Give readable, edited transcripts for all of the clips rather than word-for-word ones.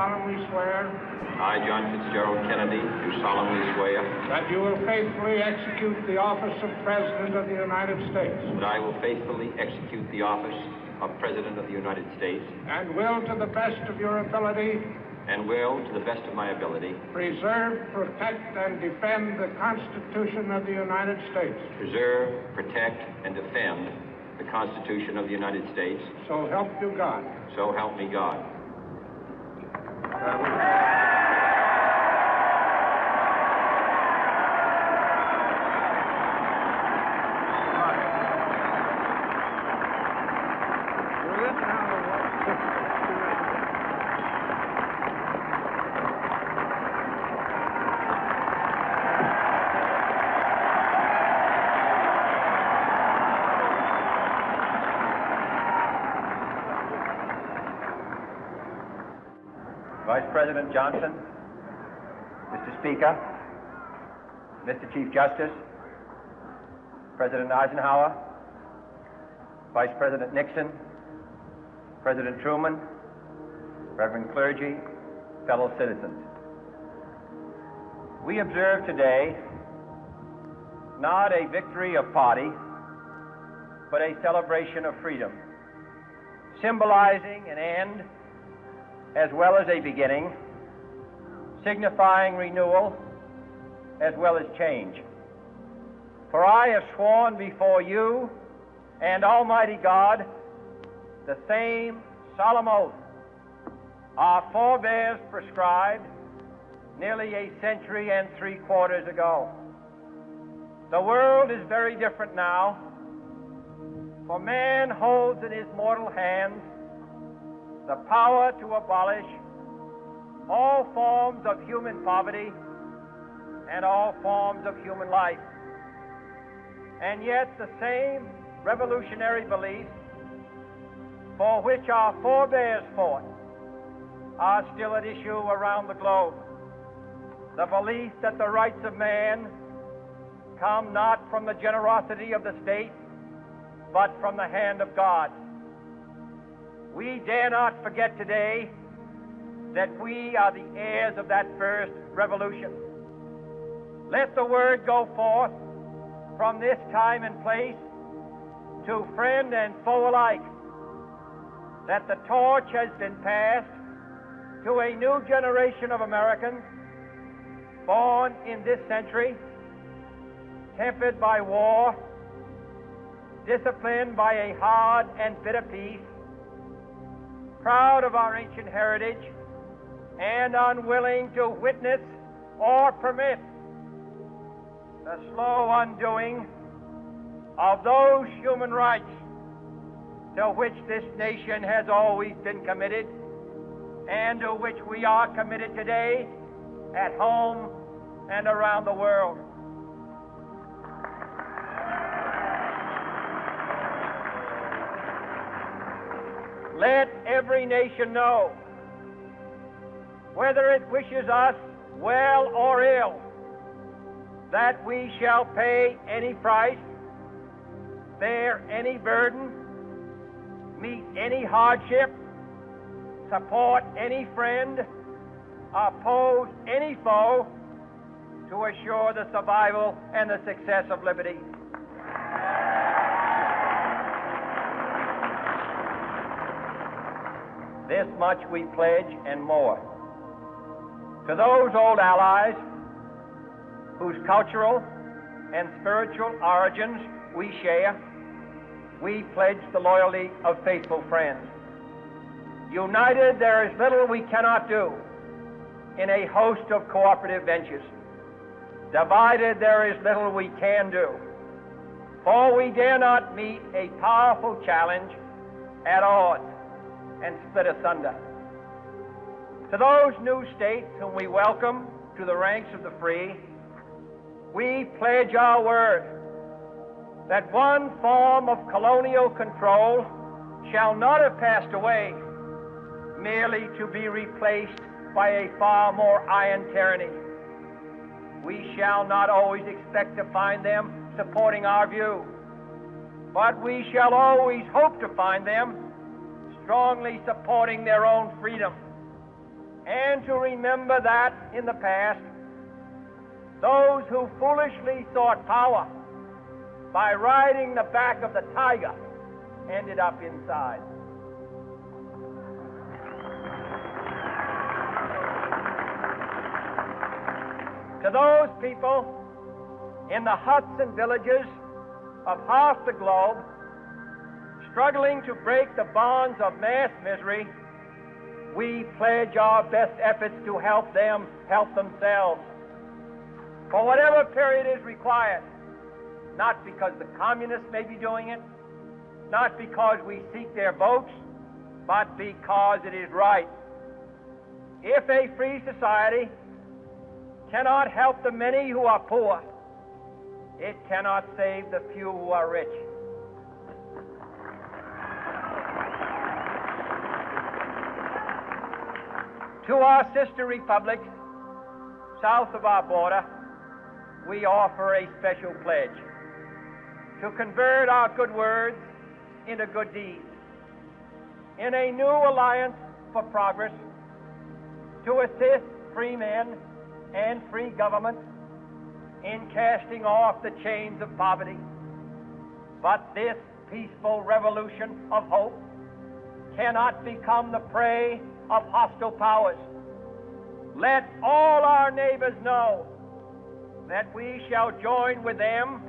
solemnly swear I, John Fitzgerald Kennedy, do solemnly swear that you will faithfully execute the office of President of the United States that I will faithfully execute the office of President of the United States and will, to the best of your ability, and will, to the best of my ability, preserve, protect, and defend the Constitution of the United States. preserve, protect, and defend the Constitution of the United States. So help you God. So help me God. Vice President Johnson, Mr. Speaker, Mr. Chief Justice, President Eisenhower, Vice President Nixon, President Truman, Reverend clergy, fellow citizens. We observe today not a victory of party, but a celebration of freedom, symbolizing an end as well as a beginning, signifying renewal as well as change. For I have sworn before you and Almighty God the same solemn oath our forebears prescribed nearly a century and 3/4 ago. The world is very different now, for man holds in his mortal hands the power to abolish all forms of human poverty and all forms of human life. And yet the same revolutionary beliefs for which our forebears fought are still at issue around the globe. The belief that the rights of man come not from the generosity of the state, but from the hand of God. We dare not forget today that we are the heirs of that first revolution. Let the word go forth from this time and place to friend and foe alike that the torch has been passed to a new generation of Americans born in this century, tempered by war, disciplined by a hard and bitter peace, proud of our ancient heritage, and unwilling to witness or permit the slow undoing of those human rights to which this nation has always been committed and to which we are committed today at home and around the world. Let every nation know, whether it wishes us well or ill, that we shall pay any price, bear any burden, meet any hardship, support any friend, oppose any foe to assure the survival and the success of liberty. This much we pledge and more. To those old allies whose cultural and spiritual origins we share, we pledge the loyalty of faithful friends. United, there is little we cannot do in a host of cooperative ventures. Divided, there is little we can do, for we dare not meet a powerful challenge at odds and split asunder. To those new states whom we welcome to the ranks of the free, we pledge our word that one form of colonial control shall not have passed away merely to be replaced by a far more iron tyranny. We shall not always expect to find them supporting our view, but we shall always hope to find them strongly supporting their own freedom and to remember that in the past, those who foolishly sought power by riding the back of the tiger ended up inside. To those people in the huts and villages of half the globe struggling to break the bonds of mass misery, we pledge our best efforts to help them help themselves for whatever period is required, not because the communists may be doing it, not because we seek their votes, but because it is right. If a free society cannot help the many who are poor, it cannot save the few who are rich. To our sister republics south of our border, we offer a special pledge to convert our good words into good deeds, in a new alliance for progress, to assist free men and free governments in casting off the chains of poverty. But this peaceful revolution of hope cannot become the prey of hostile powers. Let all our neighbors know that we shall join with them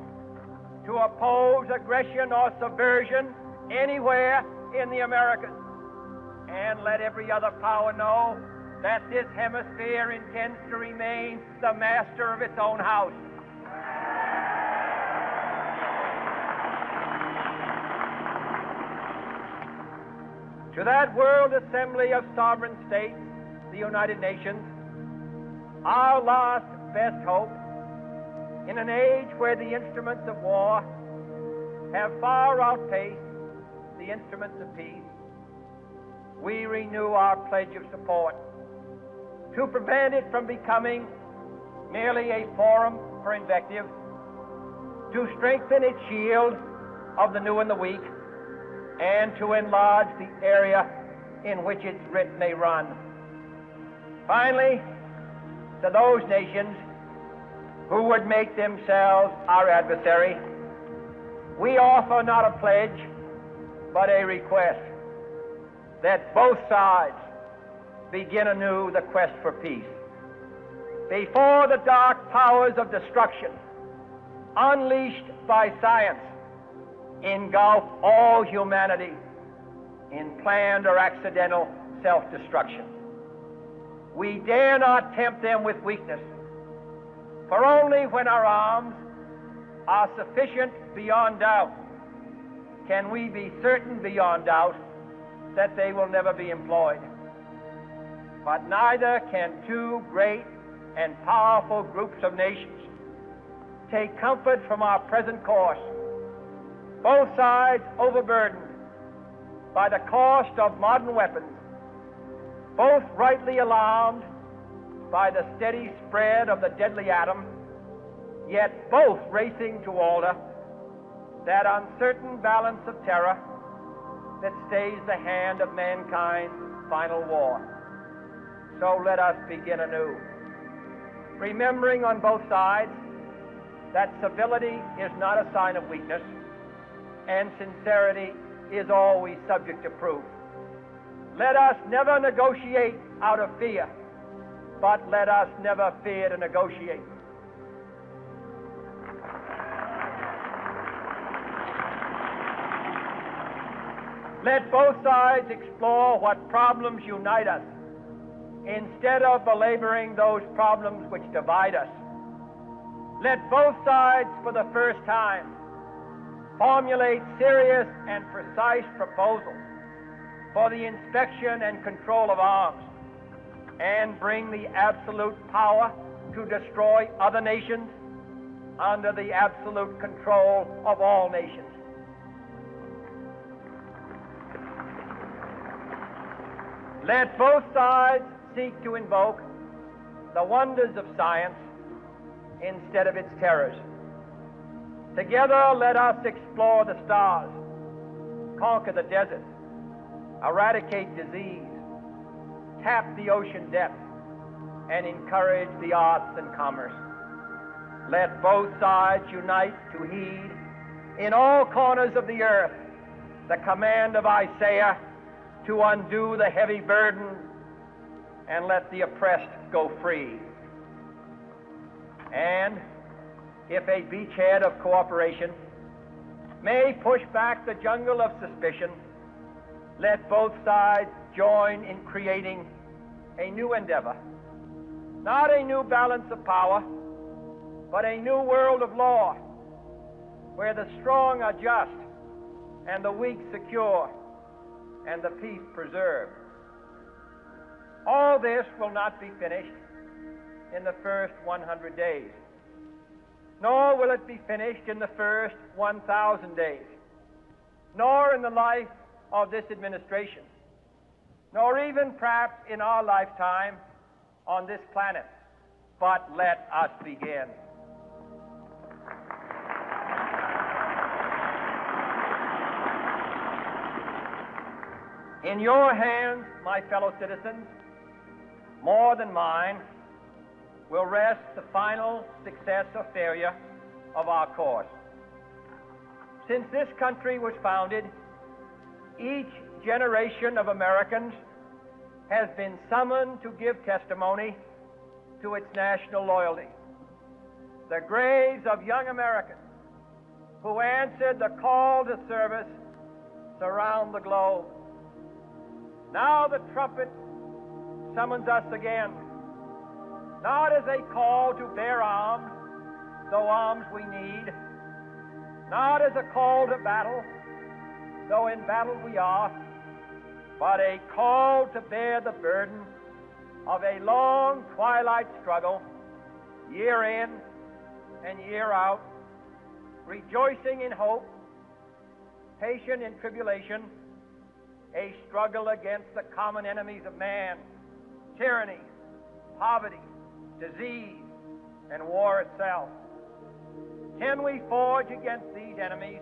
to oppose aggression or subversion anywhere in the Americas. And let every other power know that this hemisphere intends to remain the master of its own house. To that World Assembly of Sovereign States, the United Nations, our last best hope, in an age where the instruments of war have far outpaced the instruments of peace, we renew our pledge of support to prevent it from becoming merely a forum for invective, to strengthen its shield of the new and the weak, and to enlarge the area in which its writ may run. Finally, to those nations who would make themselves our adversary, we offer not a pledge, but a request that both sides begin anew the quest for peace. Before the dark powers of destruction, unleashed by science, engulf all humanity in planned or accidental self-destruction, we dare not tempt them with weakness, for only when our arms are sufficient beyond doubt can we be certain beyond doubt that they will never be employed. But neither can two great and powerful groups of nations take comfort from our present course, both sides overburdened by the cost of modern weapons, both rightly alarmed by the steady spread of the deadly atom, yet both racing to alter that uncertain balance of terror that stays the hand of mankind's final war. So let us begin anew, remembering on both sides that civility is not a sign of weakness, and sincerity is always subject to proof. Let us never negotiate out of fear, but let us never fear to negotiate. Let both sides explore what problems unite us, instead of belaboring those problems which divide us. Let both sides, for the first time, formulate serious and precise proposals for the inspection and control of arms, and bring the absolute power to destroy other nations under the absolute control of all nations. Let both sides seek to invoke the wonders of science instead of its terrors. Together, let us explore the stars, conquer the desert, eradicate disease, tap the ocean depths, and encourage the arts and commerce. Let both sides unite to heed in all corners of the earth the command of Isaiah to undo the heavy burden and let the oppressed go free. And if a beachhead of cooperation may push back the jungle of suspicion, let both sides join in creating a new endeavor, not a new balance of power, but a new world of law, where the strong are just and the weak secure and the peace preserved. All this will not be finished in the first 100 days, nor will it be finished in the first 1,000 days, nor in the life of this administration, nor even perhaps in our lifetime on this planet. But let us begin. In your hands, my fellow citizens, more than mine, will rest the final success or failure of our course. Since this country was founded, each generation of Americans has been summoned to give testimony to its national loyalty. The graves of young Americans who answered the call to service surround the globe. Now the trumpet summons us again, not as a call to bear arms, though arms we need, not as a call to battle, though in battle we are, but a call to bear the burden of a long twilight struggle, year in and year out, rejoicing in hope, patient in tribulation, a struggle against the common enemies of man, tyranny, poverty, disease, and war itself. Can we forge against these enemies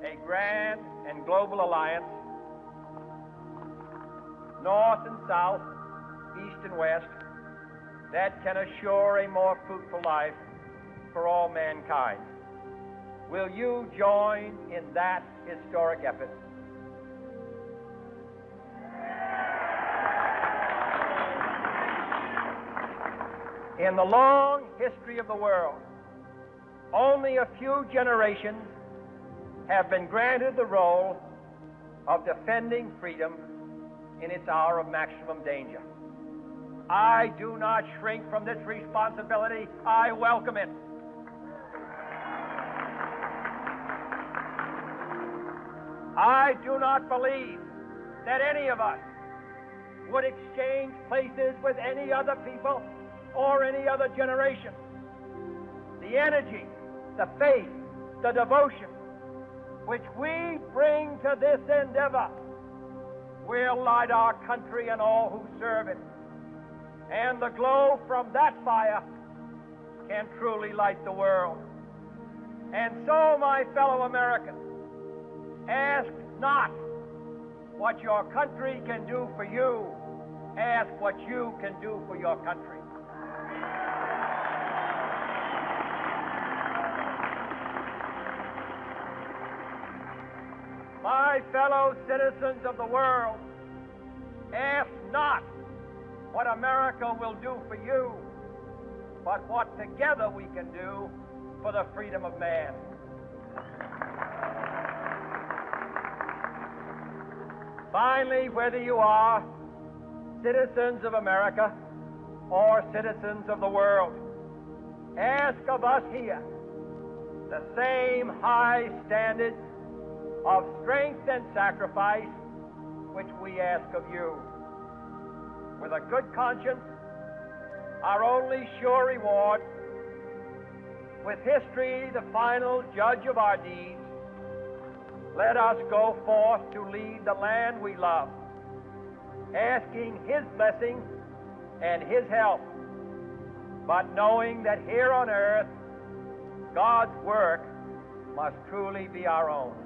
a grand and global alliance, north and south, east and west, that can assure a more fruitful life for all mankind? Will you join in that historic effort? In the long history of the world, only a few generations have been granted the role of defending freedom in its hour of maximum danger. I do not shrink from this responsibility. I welcome it. I do not believe that any of us would exchange places with any other people or any other generation. The energy, the faith, the devotion which we bring to this endeavor will light our country and all who serve it. And the glow from that fire can truly light the world. And so, my fellow Americans, ask not what your country can do for you. Ask what you can do for your country. My fellow citizens of the world, ask not what America will do for you, but what together we can do for the freedom of man. Finally, whether you are citizens of America or citizens of the world, ask of us here the same high standards of strength and sacrifice which we ask of you. With a good conscience, our only sure reward, with history the final judge of our deeds, let us go forth to lead the land we love, asking His blessing and His help, but knowing that here on earth, God's work must truly be our own.